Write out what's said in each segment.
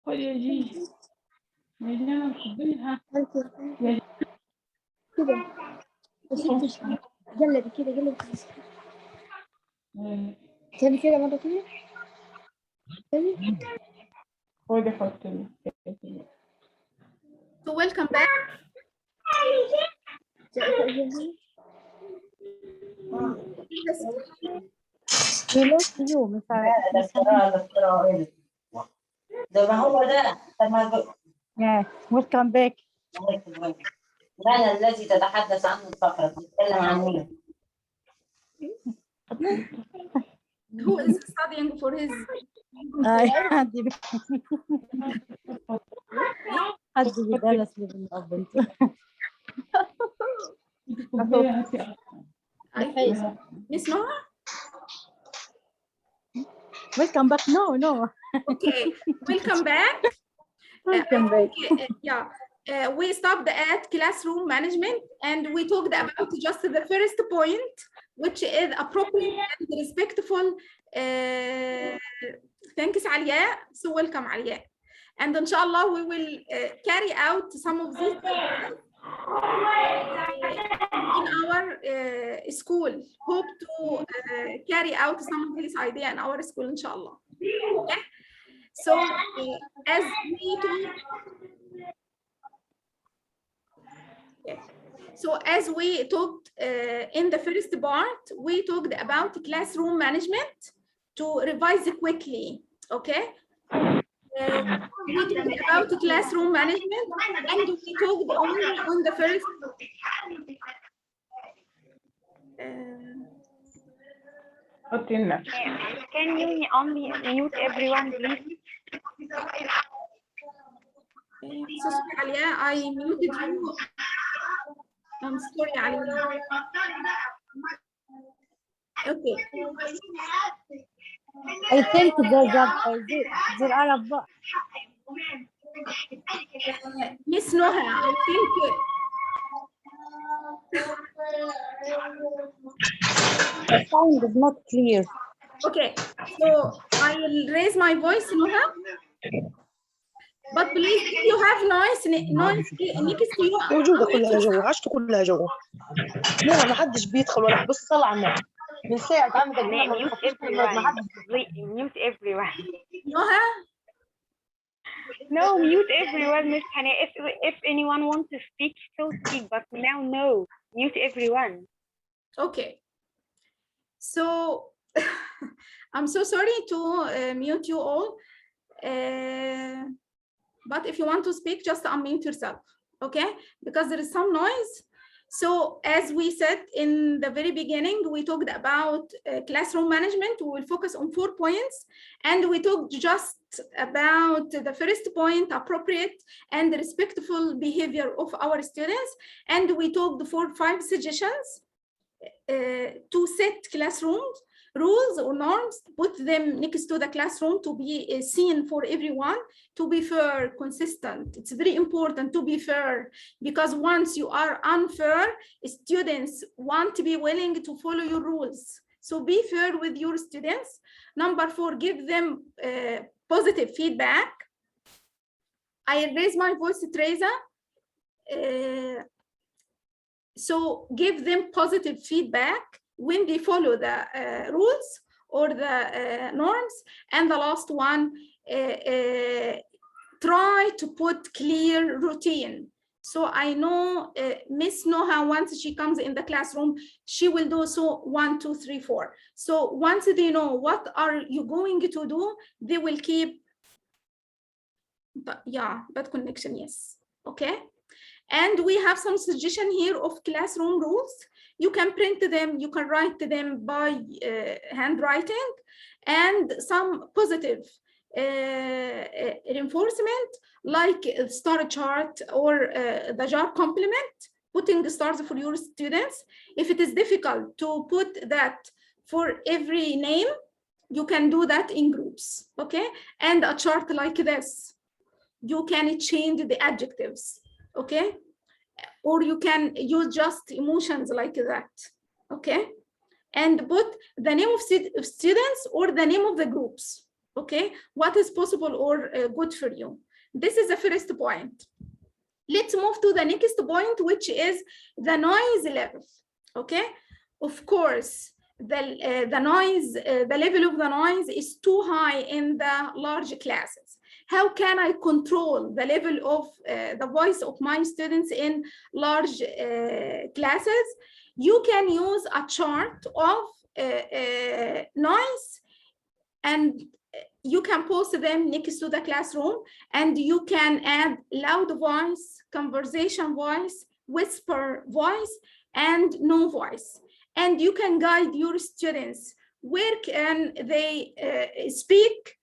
خد يا جي مليانة مخبيها يا كده جلبي كده جلبي تاني كده مرة تانية تاني خد حط لي. So welcome back. We lost you, Miss Farah. ده ما هو ده. Yeah, welcome back. لا الذي تتحدث عنه الفقرة تتكلم عن مين؟ Who is studying for his حد بيدرس لي بالأب انت. Miss Noah? Welcome back. No. Okay, welcome back. Welcome back. Yeah, we stopped at classroom management and we talked about just the first point, which is appropriate and respectful. Thanks, Alia. So welcome, Alia. And inshallah, we will carry out some of these in our school. Hope to carry out some of this idea in our school, inshallah. Okay. So as we talk, as we talked in the first part, we talked about classroom management. To revise quickly, okay? We talked about classroom management, and we talked only on the first. Can you only mute everyone, please? So sorry, Alia, I muted you. I'm sorry, Alia. Okay. I think there's Arab. Miss Noha, I think. The sound is not clear. Okay, so I will raise my voice, Noha. But please, if you have noise next to you. موجودة كلها جوا، عشت كلها جوا. ما حدش بيدخل ولا بس صلى على النبي. من ساعة عندك Mute everyone. Noha? No, mute everyone, Miss Hannah. If anyone wants to speak, so speak. But now, no. Mute everyone. Okay. So I'm so sorry to mute you all. But if you want to speak, just unmute yourself, okay? Because there is some noise. So as we said in the very beginning, we talked about classroom management. We will focus on 4 points. And we talked just about the first point, appropriate and respectful behavior of our students. And we talked for 5 suggestions to set classrooms, rules or norms, put them next to the classroom to be seen for everyone, to be fair, consistent. It's very important to be fair, because once you are unfair, students want to be willing to follow your rules. So be fair with your students. Number 4, give them positive feedback. I raise my voice, Teresa. So give them positive feedback when they follow the rules or the norms. And the last one, try to put clear routine. So I know Miss Noha, once she comes in the classroom, she will do so 1, 2, 3, 4. So once they know what are you going to do, they will keep, bad connection, yes, okay? And we have some suggestion here of classroom rules. You can print them, you can write them by handwriting, and some positive reinforcement like star chart or the jar compliment, putting the stars for your students. If it is difficult to put that for every name, you can do that in groups, okay? And a chart like this, you can change the adjectives, okay? Or you can use just emotions like that, okay? and put the name of students or the name of the groups. Okay, what is possible or good for you. This is the first point. Let's move to the next point, which is the noise level. Okay, of course, the noise, the level of the noise is too high in the large classes. How can I control the level of the voice of my students in large classes? You can use a chart of noise, and you can post them next to the classroom, and you can add loud voice, conversation voice, whisper voice, and no voice. And you can guide your students where can they speak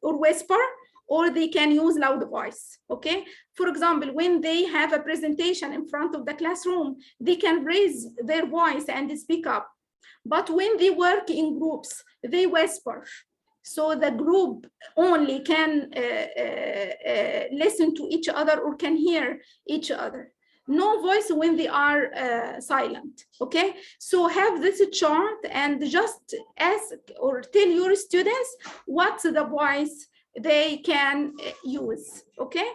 or whisper, or they can use loud voice. Okay, for example, when they have a presentation in front of the classroom, they can raise their voice and speak up. But when they work in groups, they whisper. So the group only can listen to each other or can hear each other. No voice when they are silent. Okay, so have this chart and just ask or tell your students what's the voice they can use. Okay,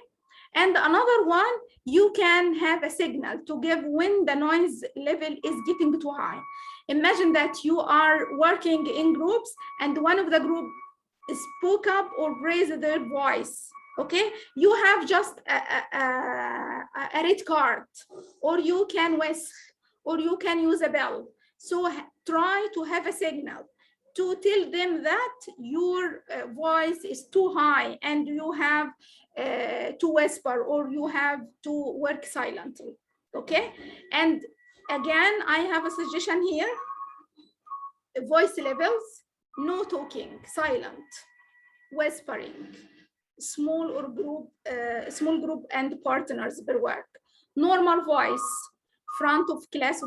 and another one, you can have a signal to give when the noise level is getting too high. Imagine that you are working in groups and one of the group spoke up or raised their voice. Okay, you have just a red card, or you can whistle, or you can use a bell. So try to have a signal to tell them that your voice is too high and you have to whisper, or you have to work silently. Okay, and again, I have a suggestion here. Voice levels: no talking, silent, whispering, small group and partners per work. Normal voice, front of class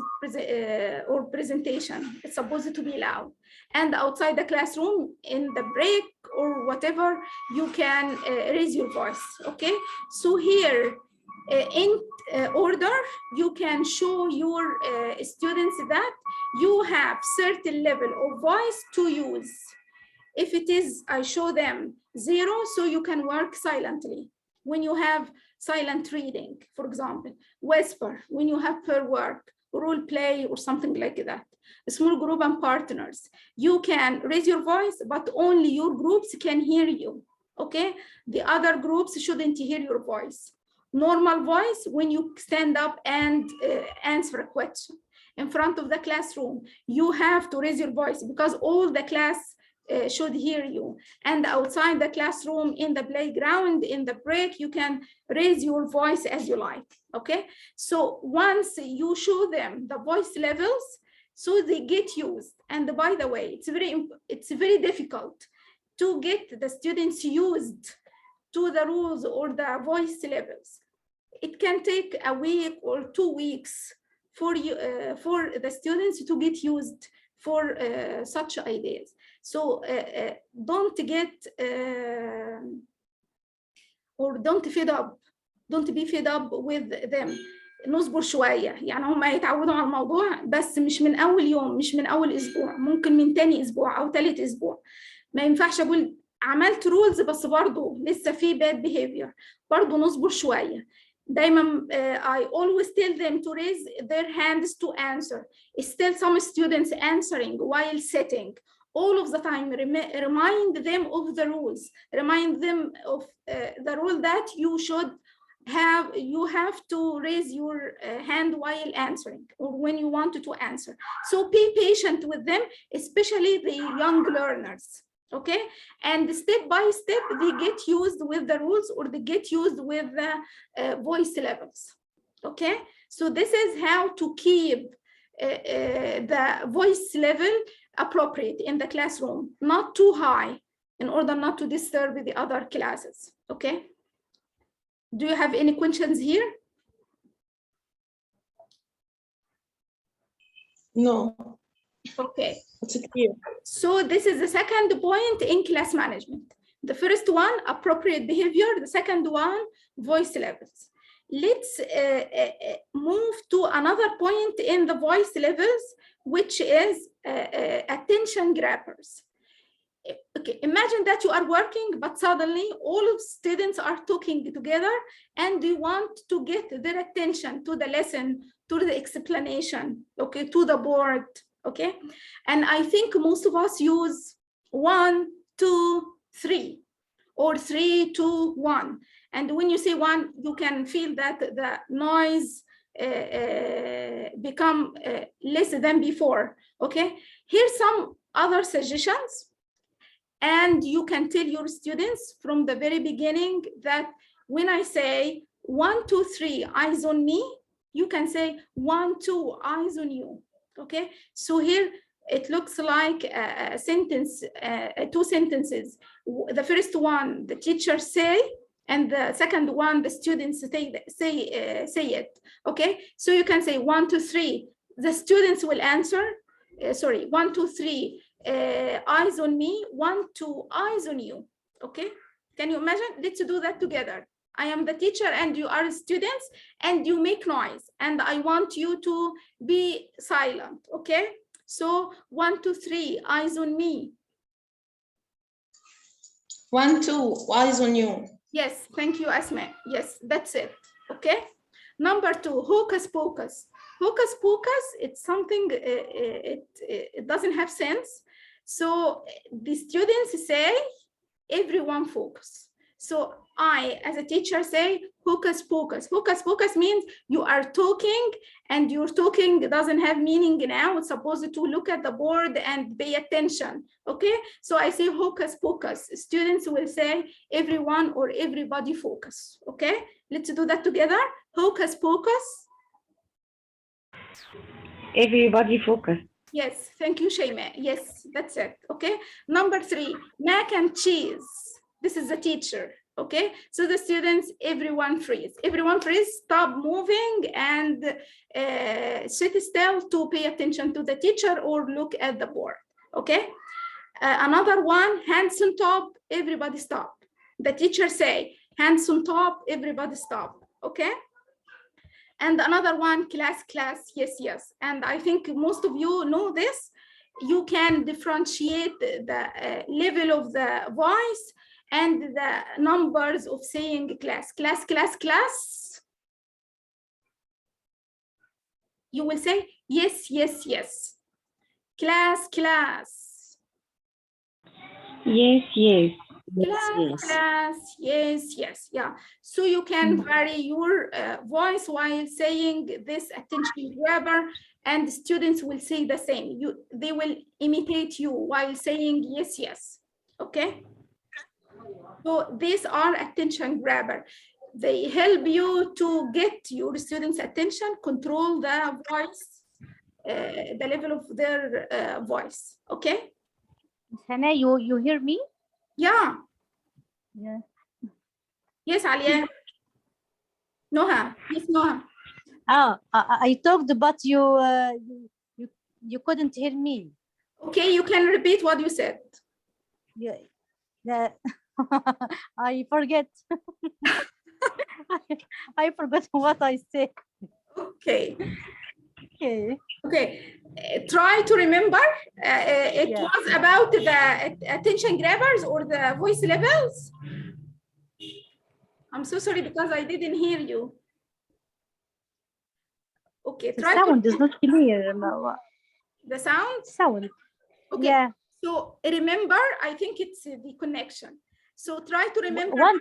or presentation, it's supposed to be loud. And outside the classroom, in the break or whatever, you can raise your voice. Okay, so here in order, you can show your students that you have certain level of voice to use. If it is, I show them 0, so you can work silently. When you have silent reading, for example, whisper, when you have per work, role play, or something like that. A small group and partners, you can raise your voice, but only your groups can hear you. Okay, the other groups shouldn't hear your voice. Normal voice when you stand up and answer a question in front of the classroom. You have to raise your voice because all the class should hear you. And outside the classroom, in the playground, in the break, you can raise your voice as you like. Okay, so once you show them the voice levels, so they get used. And by the way, it's very difficult to get the students used to the rules or the voice levels. It can take a week or 2 weeks for the students to get used for such ideas. So don't get or don't be fed up with them. نصبر شوية، يعني هم يتعودوا على الموضوع، بس مش من أول يوم، مش من أول أسبوع، ممكن من تاني أسبوع أو تالت أسبوع. ما ينفعش أقول عملت رولز بس برضو لسه في bad behavior، برضو نصبر شوية. دايما I always tell them to raise their hands to answer. Still some students answering while sitting. All of the time, remind them of the rules. Remind them of the rule that you have to raise your hand while answering, or when you want to answer. So be patient with them, especially the young learners. Okay, and step by step they get used with the rules, or they get used with the voice levels. Okay, so this is how to keep the voice level appropriate in the classroom, not too high, in order not to disturb the other classes. Okay, do you have any questions here? No. Okay, It's clear. so this is the second point in class management. The first one, appropriate behavior. The second one, voice levels. let's move to another point in the voice levels, which is attention grabbers. Okay, imagine that you are working, but suddenly all of students are talking together and you want to get their attention to the lesson, to the explanation, okay, to the board, okay? And I think most of us use 1, 2, 3, or 3, 2, 1. And when you say 1, you can feel that the noise become less than before, okay? Here's some other suggestions. And you can tell your students from the very beginning that when I say 1, 2, 3, eyes on me, you can say 1, 2, eyes on you, okay? So here it looks like a sentence, 2 sentences. The first one, the teacher say, and the second one, the students say it, okay? So you can say 1, 2, 3, the students will answer, 1, 2, 3, eyes on me, 1, 2, eyes on you, okay? Can you imagine? Let's do that together. I am the teacher and you are students and you make noise and I want you to be silent, okay? So 1, 2, 3, eyes on me. 1, 2, eyes on you. Yes, thank you, Asma. Yes, that's it, okay? Number 2, hocus pocus. Hocus pocus, it's something, it doesn't have sense. So the students say, everyone focus. So I, as a teacher, say hocus pocus. Hocus pocus means you are talking and your talking doesn't have meaning now. It's supposed to look at the board and pay attention, okay? So I say hocus pocus. Students will say everyone or everybody focus, okay? Let's do that together. Hocus pocus. Everybody focus. Yes, thank you, Shayma. Yes, that's it, okay? Number 3, mac and cheese. This is the teacher, okay? So the students, everyone freeze. Everyone freeze, stop moving and sit still to pay attention to the teacher or look at the board, okay? Another one, hands on top, everybody stop. The teacher say, hands on top, everybody stop, okay? And another one, class, class, yes, yes. And I think most of you know this. You can differentiate the level of the voice and the numbers of saying class, class, class, class. You will say, yes, yes, yes. Class, class. Yes, yes. Class, class, yes, yes, yeah. So you can vary your voice while saying this attention grabber, and students will say the same. They will imitate you while saying yes, yes, okay? So these are attention grabber. They help you to get your students' attention, control the voice, the level of their voice, okay? Hannah, you hear me? Yeah. Yeah. Yes, Alia. Noha. Yes, Noha. I talked, but you couldn't hear me. Okay, you can repeat what you said. Yeah. I forget. I forgot what I said. Okay. Okay. Okay. Try to remember. It was about the attention grabbers or the voice levels. I'm so sorry because I didn't hear you. Okay. The sound is not clear. The sound? Sound. Okay. Yeah. So remember, I think it's the connection. So try to remember. 1,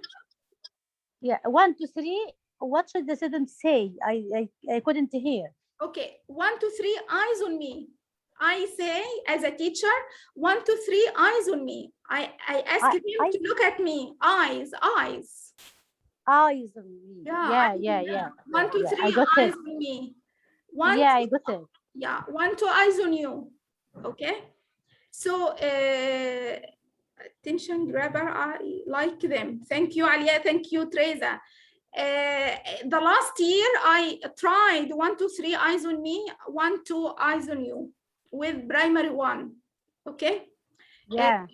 2, 3. What should the student say? I couldn't hear. Okay, 1, 2, 3, eyes on me. I say as a teacher, 1, 2, 3, eyes on me. I ask him to look at me. Eyes, eyes. Eyes on me. Yeah. 1, 2, 3, I got eyes it. on me. I got it. Yeah, 1, 2, eyes on you. Okay. So attention grabber, I like them. Thank you, Alia. Thank you, Teresa. The last year I tried 1, 2, 3, eyes on me, 1, 2, eyes on you with primary 1. Okay. Yeah.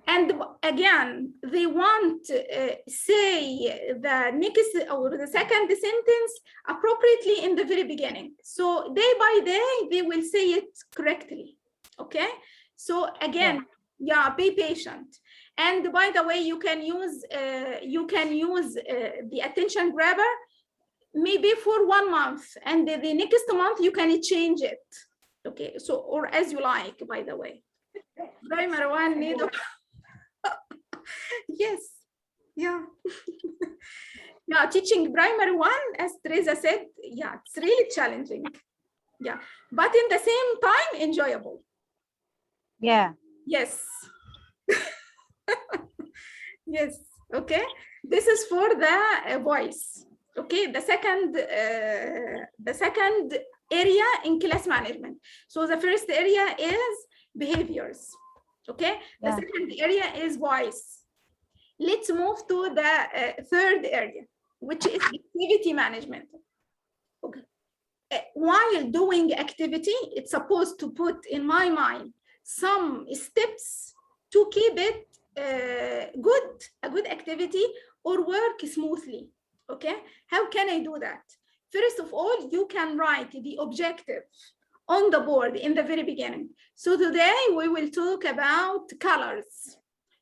And again, they want say the next or the second sentence appropriately in the very beginning. So day by day, they will say it correctly. Okay. So again, yeah, be patient. And by the way, you can use the attention grabber maybe for 1 month, and the next month you can change it. Okay. So, or as you like, by the way. Primary one need. Yes, yeah. Yeah, teaching primary one, as Teresa said, yeah, it's really challenging. Yeah, but in the same time, enjoyable. Yeah. Yes. Yes, okay. This is for the voice. Okay, the second area in class management. So the first area is behaviors. Okay, the second area is voice. Let's move to the third area, which is activity management. Okay. While doing activity, it's supposed to put in my mind some steps to keep it a good activity or work smoothly. Okay, how can I do that? First of all, you can write the objective on the board in the very beginning. So today we will talk about colors.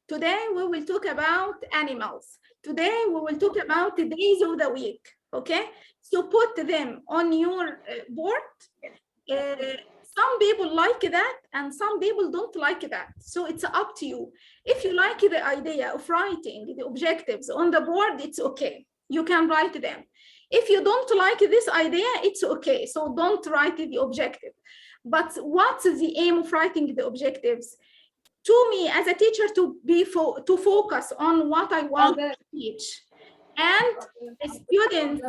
Today we will talk about animals. Today we will talk about the days of the week. Okay, so put them on your board. Some people like that and some people don't like that. So it's up to you. If you like the idea of writing the objectives on the board, it's okay. You can write them. If you don't like this idea, it's okay. So don't write the objective. But what's the aim of writing the objectives? To me, as a teacher, to focus on what I want to teach. And students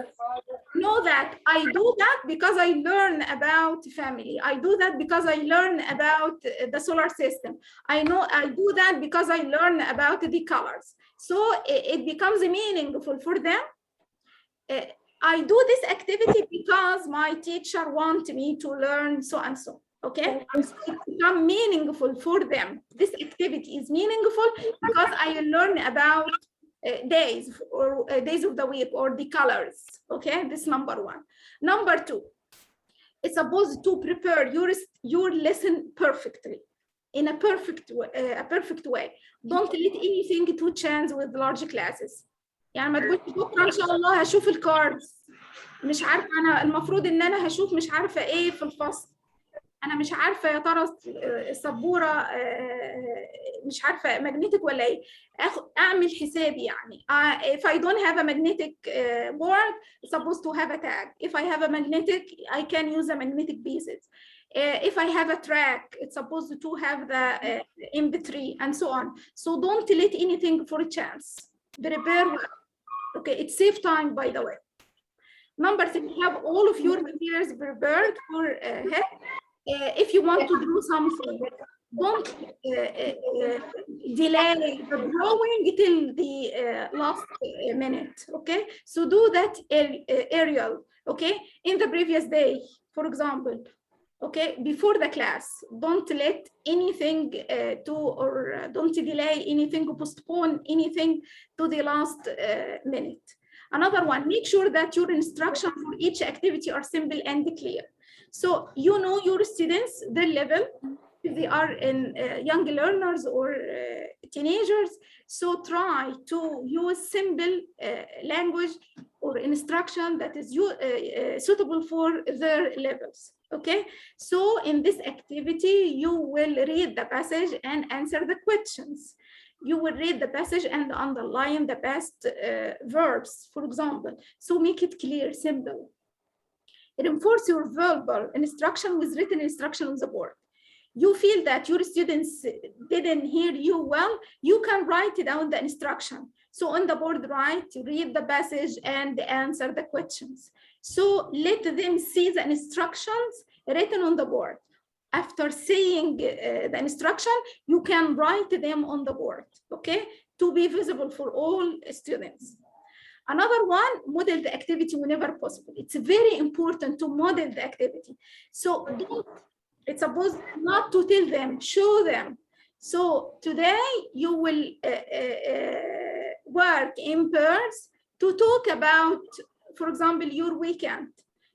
know that I do that because I learn about family. I do that because I learn about the solar system. I do that because I learn about the colors. So it becomes meaningful for them. I do this activity because my teacher wants me to learn so and so. Okay, so it becomes meaningful for them. This activity is meaningful because I learn about days or days of the week or the colors. Okay, this number one. Number two, it's supposed to prepare your lesson perfectly, in a perfect way. Don't let anything to chance with large classes. يعني ما تقولش بكره ان شاء الله هشوف الكاردز، مش عارفه انا المفروض ان انا هشوف مش عارفه ايه في الفصل، انا مش عارفه يا ترى السبوره مش عارفه ماجنتيك ولا ايه، اعمل حسابي يعني. If I don't have a magnetic board, it's supposed to have a tag. If I have a magnetic, I can use the magnetic pieces. If I have a track, it's supposed to have the MP3 and so on. So don't let anything for a chance. Prepare. Okay, it saves time, by the way. Number three, have all of your materials prepared for head. If you want to do something, don't delay the drawing till the last minute. Okay, so do that aerial. Okay, in the previous day, for example. Okay, before the class, don't let anything don't delay anything, postpone anything to the last minute. Another one, make sure that your instructions for each activity are simple and clear. So you know your students, their level, if they are in young learners or teenagers. So try to use simple language or instruction that is suitable for their levels. Okay, so in this activity, you will read the passage and answer the questions. You will read the passage and underline the best verbs, for example. So make it clear, simple. Reinforce your verbal instruction with written instruction on the board. You feel that your students didn't hear you well, you can write down the instruction. So on the board, write, read the passage and answer the questions. So let them see the instructions written on the board. After seeing the instruction, you can write them on the board, okay, to be visible for all students. Another one, model the activity whenever possible. It's very important to model the activity. So it's supposed not to tell them, show them. So today you will work in pairs to talk about, for example, your weekend.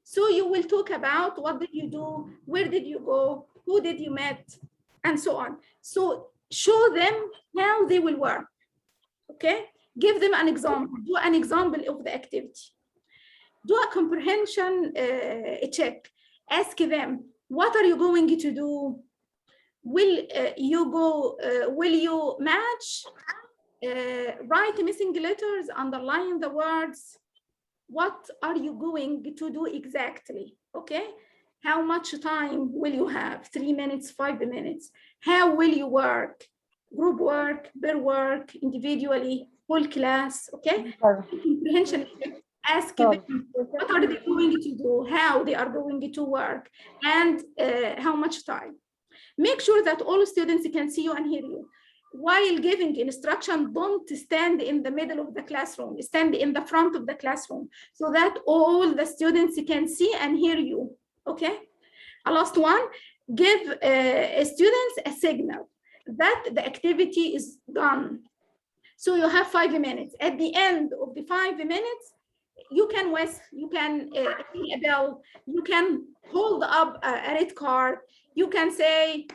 So you will talk about what did you do, where did you go, who did you meet, and so on. So show them how they will work, okay? Give them an example, do an example of the activity. Do a comprehension check. Ask them, what are you going to do? Will you match, write missing letters, underline the words? What are you going to do exactly, okay? How much time will you have? 3 minutes, 5 minutes? How will you work? Group work, pair work, individually, whole class, okay? Comprehension. Ask them what are they going to do, how they are going to work, and how much time. Make sure that all students can see you and hear you. While giving instruction, don't stand in the middle of the classroom, stand in the front of the classroom so that all the students can see and hear you, okay? A last one, give students a signal that the activity is done. So you have 5 minutes. At the end of the 5 minutes, you can whistle, you can ring a bell, you can hold up a red card, you can say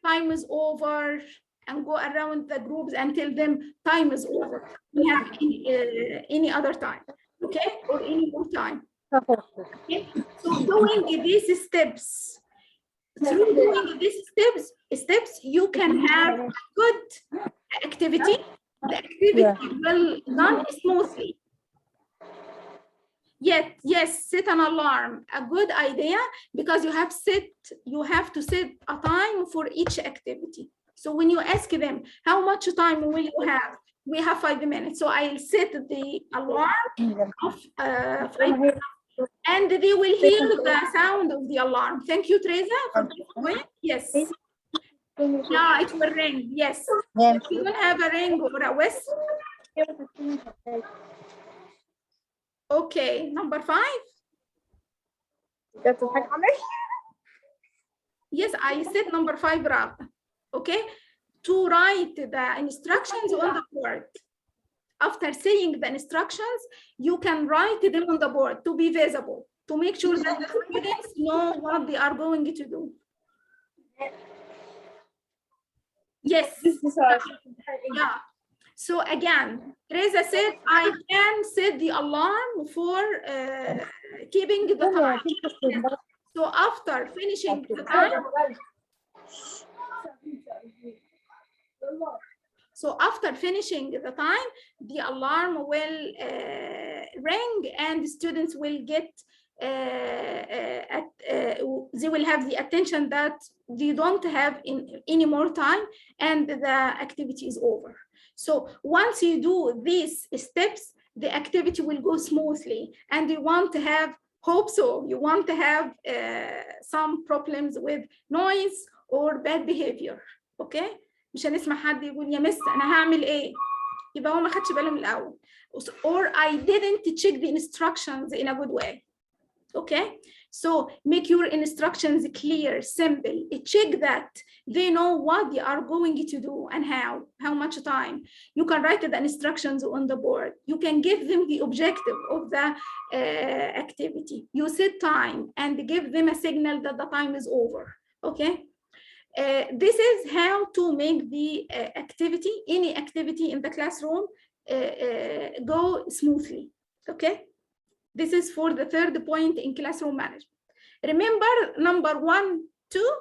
time is over and go around the groups and tell them time is over. We have any other time, okay? Or any more time. Okay? So doing these steps, through doing these steps, you can have a good activity. The activity will done smoothly. Yet, yes, set an alarm, a good idea, because you have to set a time for each activity. So when you ask them, how much time will you have? We have 5 minutes. So I'll set the alarm of 5 minutes, and they will hear the sound of the alarm. Thank you, Teresa, for this point. Yes. Yeah, it will ring. Yes. If you don't have a ring or a whistle. Okay, number 5. Yes, I said number 5, Rab. Okay, to write the instructions on the board. After saying the instructions, you can write them on the board to be visible, to make sure that the students know what they are going to do. Yes. Yeah. So again, Teresa said, I can set the alarm for keeping the time. So after finishing the time, the alarm will ring and the students will get, they will have the attention that they don't have any more time and the activity is over. So once you do these steps, the activity will go smoothly, and you want to have, hope so, you want to have some problems with noise or bad behavior, okay? مش هنسمع حد يقول يا مس أنا هعمل إيه؟ يبقى هو ما خدش باله من الأول. Or I didn't check the instructions in a good way. Okay, so make your instructions clear, simple. Check that they know what they are going to do and how much time. You can write the instructions on the board. You can give them the objective of the activity. You set time and give them a signal that the time is over. Okay, this is how to make the activity, any activity in the classroom, go smoothly. Okay. This is for the third point in classroom management. Remember number 1, 2?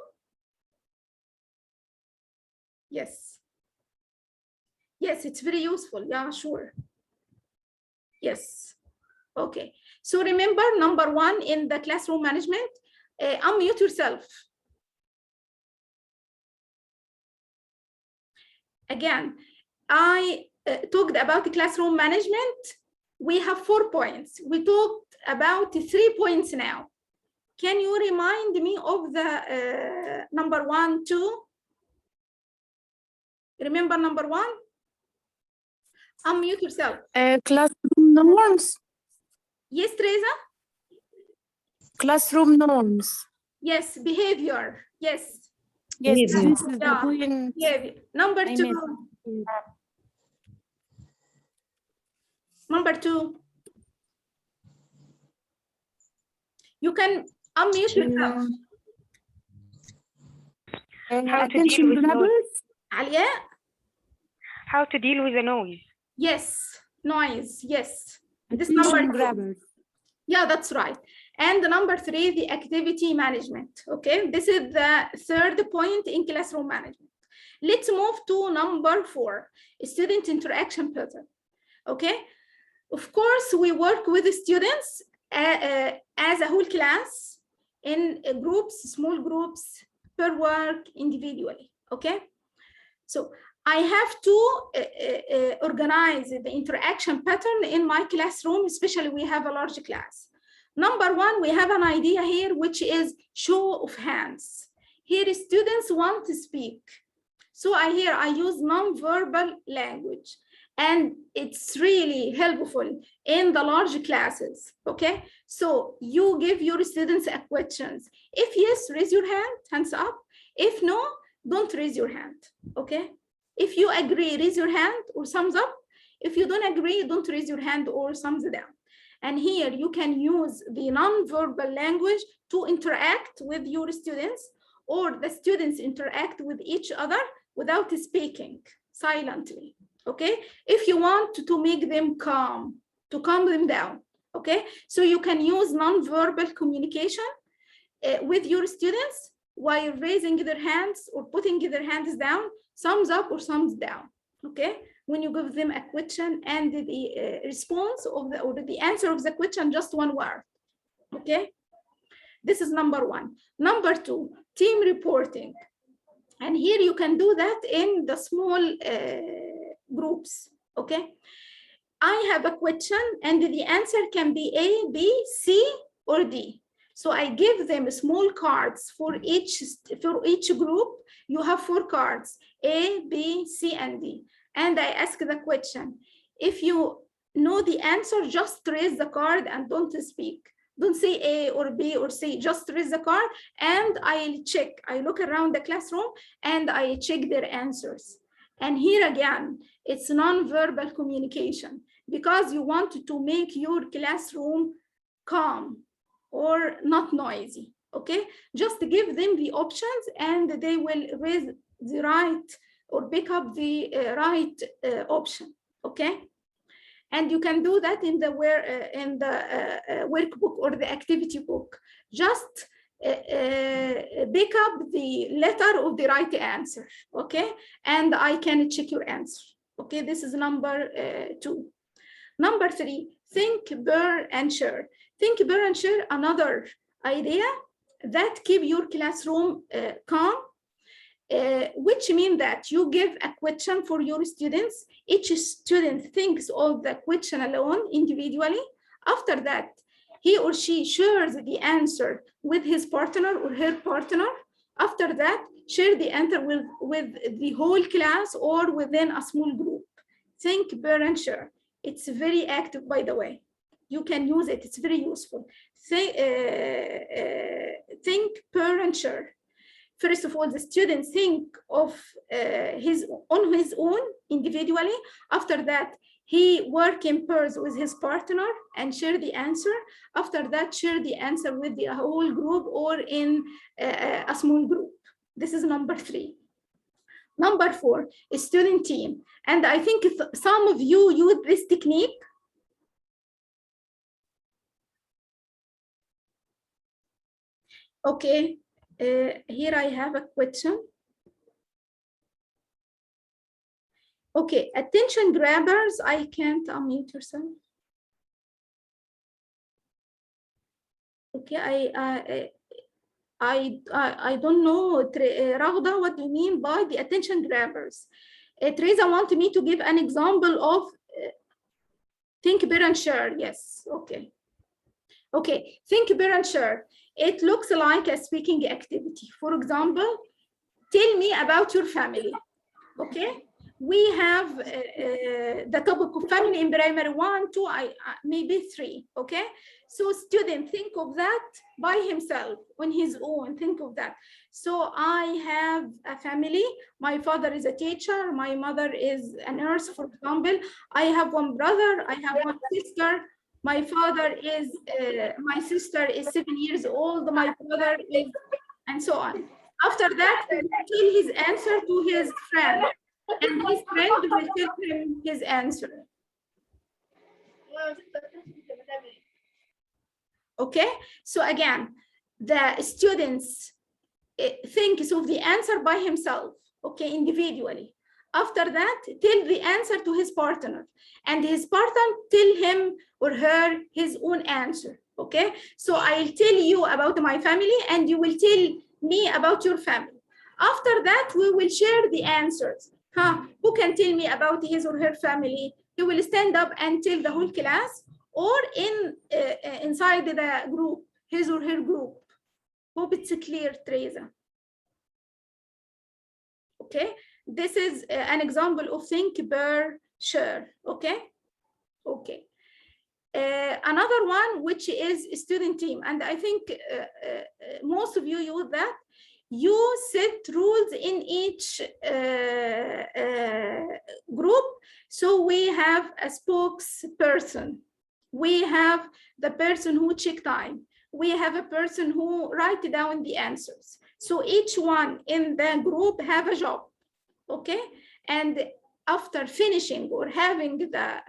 Yes. Yes, it's very useful. Yeah, sure. Yes. Okay. So remember number 1 in the classroom management, unmute yourself. Again, I talked about the classroom management. We have 4 points. We talked about 3 points now. Can you remind me of the number 1, 2? Remember number 1? Unmute yourself. Classroom norms. Yes, Teresa? Classroom norms. Yes, behavior. Yes. Yes, Behavior. this is the Yeah. point. Yeah. Number I two. missed. Number two. You can unmute yourself. How to deal Attention with noise. grabbers. Alia? How to deal with the noise. Yes. Noise. Yes. This number Attention two. grabbers. Yeah, that's right. And the number three, the activity management. Okay, this is the third point in classroom management. Let's move to number four, student interaction pattern. Okay, of course, we work with the students as a whole class in groups, small groups, per work individually. Okay, so I have to organize the interaction pattern in my classroom, especially we have a large class. Number one, we have an idea here, which is show of hands. Here, students want to speak. So I use non-verbal language, and it's really helpful in the large classes, okay? So you give your students a questions. If yes, raise your hand, hands up. If no, don't raise your hand, okay? If you agree, raise your hand or thumbs up. If you don't agree, don't raise your hand or thumbs down. And here you can use the non-verbal language to interact with your students, or the students interact with each other without speaking, silently, okay? If you want to make them calm, to calm them down, okay? So you can use non-verbal communication with your students while raising their hands or putting their hands down, thumbs up or thumbs down, okay? When you give them a question and the response of the answer of the question, just one word, okay? This is number one. Number two, team reporting. And here you can do that in the small groups, okay? I have a question and the answer can be A, B, C, or D. So I give them small cards for each group. You have 4 cards, A, B, C, and D. And I ask the question. If you know the answer, just raise the card and don't speak. Don't say A or B or C, just raise the card and I'll check. I look around the classroom and I check their answers. And here again, it's non-verbal communication because you want to make your classroom calm or not noisy, okay? Just give them the options and they will raise the right or pick up the right option, okay? And you can do that in the workbook or the activity book. Just pick up the letter of the right answer, okay? And I can check your answer, okay? This is number 2. Number 3, think, bear, and share. Think, bear, and share, another idea that keep your classroom calm, which means that you give a question for your students. Each student thinks of the question alone, individually. After that, he or she shares the answer with his partner or her partner. After that, share the answer with the whole class or within a small group. Think, bear, and share. It's very active, by the way. You can use it, it's very useful. Think, bear, and share. First of all, the student think of his own individually. After that, he work in pairs with his partner and share the answer. After that, share the answer with the whole group or in a small group. This is number 3. Number 4 is student team. And I think some of you use this technique. Okay. Here I have a question. Okay, attention grabbers, I can't unmute yourself. Okay, I don't know, Raghda, what do you mean by the attention grabbers? Teresa wanted me to give an example of think, bear, and share. Yes, okay. Okay, think, bear, and share. It looks like a speaking activity. For example, tell me about your family, okay? We have the topic of family in primary 1, 2, maybe 3, okay? So student, think of that by himself, on his own, think of that. So I have a family. My father is a teacher. My mother is a nurse, for example. I have one brother. I have one sister. My father is, my sister is 7 years old. My brother is, and so on. After that, he will tell his answer to his friend, and his friend will tell him his answer. Okay, so again, the students thinks of the answer by himself, okay, individually. After that, tell the answer to his partner, and his partner tell him or her his own answer, okay? So I'll tell you about my family, and you will tell me about your family. After that, we will share the answers. Who can tell me about his or her family? He will stand up and tell the whole class, or inside the group, his or her group. Hope it's clear, Teresa. Okay, this is an example of think, bear, share. Okay, okay. Another one, which is student team, and I think most of you use that. You set rules in each group. So we have a spokesperson. We have the person who check time. We have a person who write down the answers. So each one in the group have a job, okay? And after finishing or having the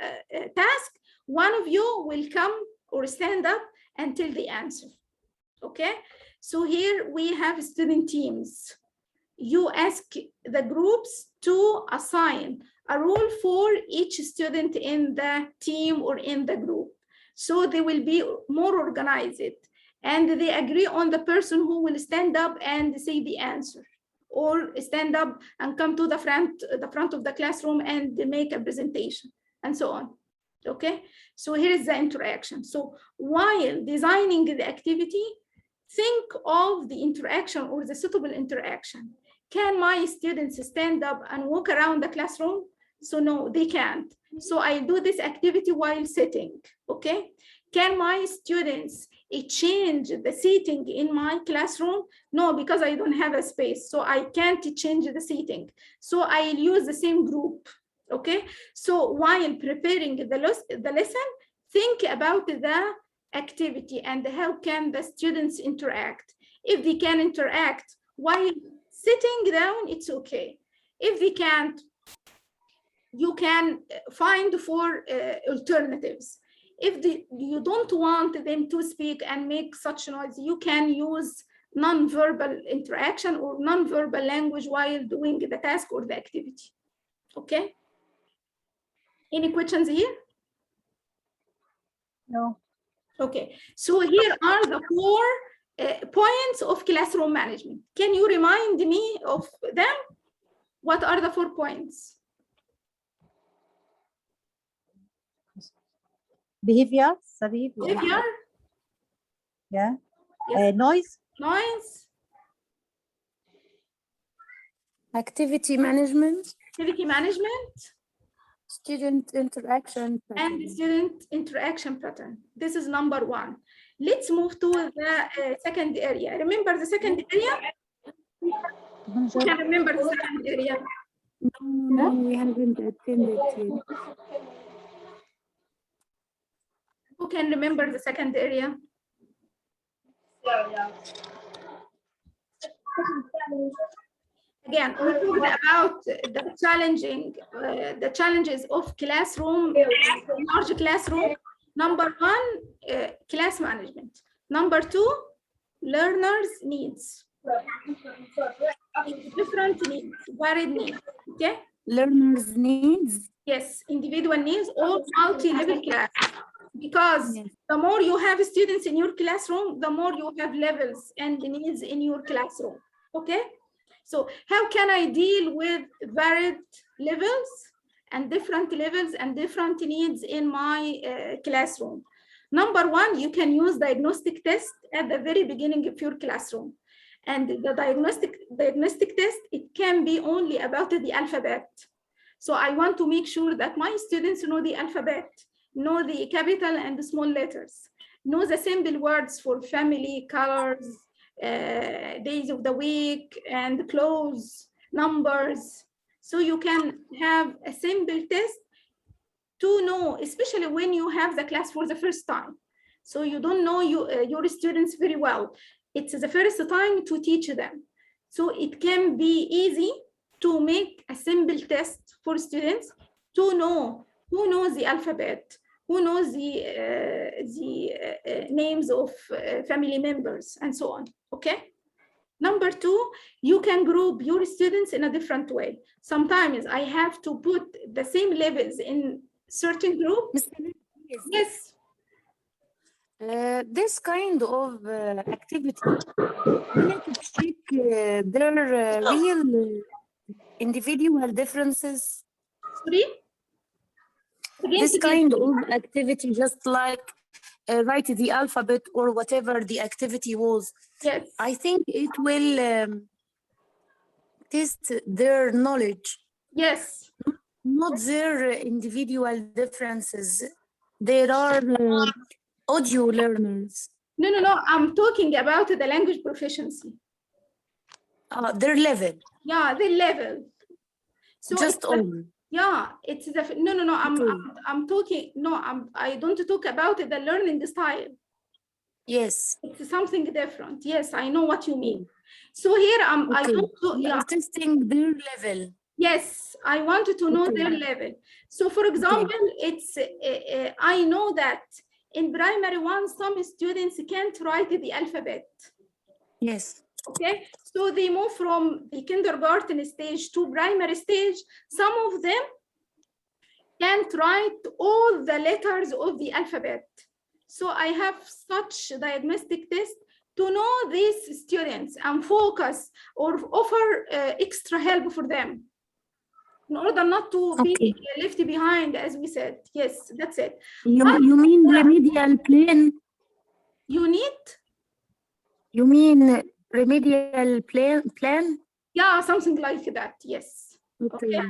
task, one of you will come or stand up and tell the answer, okay? So here we have student teams. You ask the groups to assign a role for each student in the team or in the group. So they will be more organized, and they agree on the person who will stand up and say the answer, or stand up and come to the front of the classroom and make a presentation, and so on. Okay, so here is the interaction. So while designing the activity, think of the interaction or the suitable interaction. Can my students stand up and walk around the classroom? So no, they can't. So I do this activity while sitting, okay? Can my students change the seating in my classroom? No, because I don't have a space, so I can't change the seating. So I'll use the same group, okay? So while preparing the lesson, think about the activity and how can the students interact. If they can interact while sitting down, it's okay. If they can't, you can find for alternatives. If you don't want them to speak and make such noise, you can use non-verbal interaction or non-verbal language while doing the task or the activity. Okay? Any questions here? No. Okay, so here are the 4 points of classroom management. Can you remind me of them? What are the 4 points? Behavior. Behavior. Yeah. Yes. Noise. Noise. Activity management. Activity management. Student interaction pattern. And student interaction pattern. This is number 1. Let's move to the second area. Remember the second area? Who can remember the second area? No, we haven't attended yet. Who can remember the second area? Again, we talked about the challenges of classroom, large classroom. Number 1, class management. Number 2, learners' needs. Different needs, varied needs. Okay. Learners' needs. Yes, individual needs or multi-level class. Because the more you have students in your classroom, the more you have levels and needs in your classroom. Okay. So how can I deal with varied levels and different needs in my classroom? Number 1, you can use diagnostic test at the very beginning of your classroom. And the diagnostic test, it can be only about the alphabet. So I want to make sure that my students know the alphabet, know the capital and the small letters, know the simple words for family, colors, days of the week, and clothes, numbers. So you can have a simple test to know, especially when you have the class for the first time. So you don't know your students very well. It's the first time to teach them. So it can be easy to make a simple test for students to know who knows the alphabet, who knows the names of family members, and so on, okay? Number two, you can group your students in a different way. Sometimes I have to put the same levels in certain group. Yes. This kind of activity, we need to check their real individual differences. Sorry? Again, This kind of activity, just like write the alphabet or whatever the activity was, yes. I think it will test their knowledge. Yes. Not their individual differences. There are audio learners. No, no, no. I'm talking about the language proficiency. Their level. Yeah, the level. So just on. Yeah, it's the no, no, no. I'm talking. No, I don't talk about the learning style. Yes. It's something different. Yes, I know what you mean. So here I don't do, yeah. Testing their level. Yes, I wanted to know their level. So for example, it's I know that in primary one, some students can't write the alphabet. Yes. Okay, so they move from the kindergarten stage to primary stage. Some of them can't write all the letters of the alphabet. So I have such diagnostic test to know these students and focus or offer extra help for them in order not to be left behind, as we said. Yes, that's it. You mean remedial plan? You need? You mean remedial plan? Yeah, something like that, yes. Okay.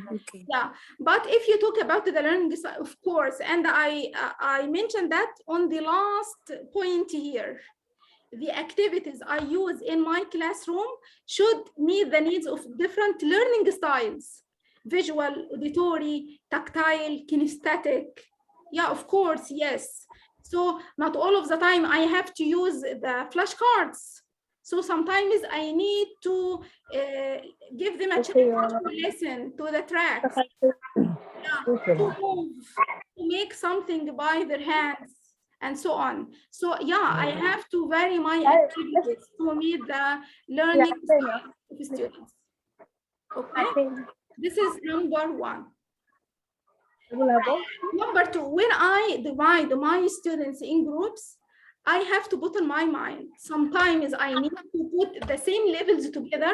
Yeah, but if you talk about the learning, of course, and I mentioned that on the last point here, the activities I use in my classroom should meet the needs of different learning styles: visual, auditory, tactile, kinesthetic. Yeah, of course, yes. So not all of the time I have to use the flashcards. So sometimes I need to give them a chance to listen to the tracks, to move, to make something by their hands, and so on. So yeah, I have to vary my activities to meet the learning style of students. Okay, this is number one. Number two, when I divide my students in groups, I have to put in my mind, sometimes I need to put the same levels together,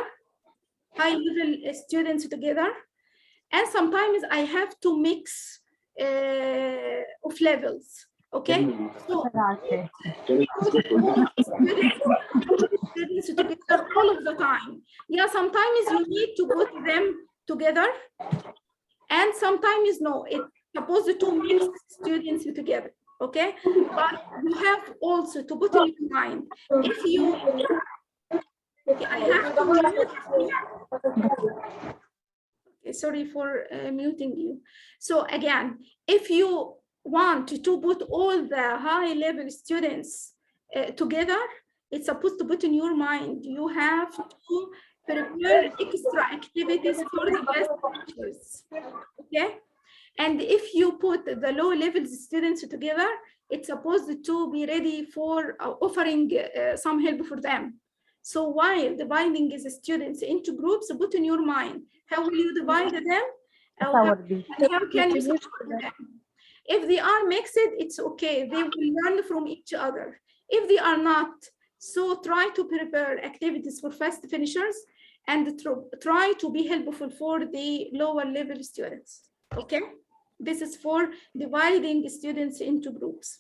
high level students together, and sometimes I have to mix of levels, okay? So students together all of the time. Yeah, sometimes you need to put them together, and sometimes no, it's supposed to mix students together. Okay, but you have also to put in your mind, if you, okay, I have to mute you. Okay, sorry for muting you. So again, if you want to put all the high level students together, it's supposed to put in your mind, you have to prepare extra activities for the best teachers. Okay. And if you put the low level students together, it's supposed to be ready for offering some help for them. So while dividing the students into groups, put in your mind, how will you divide them? How can you support them? If they are mixed, it's okay. They will learn from each other. If they are not, so try to prepare activities for fast finishers and try to be helpful for the lower level students. Okay? This is for dividing students into groups.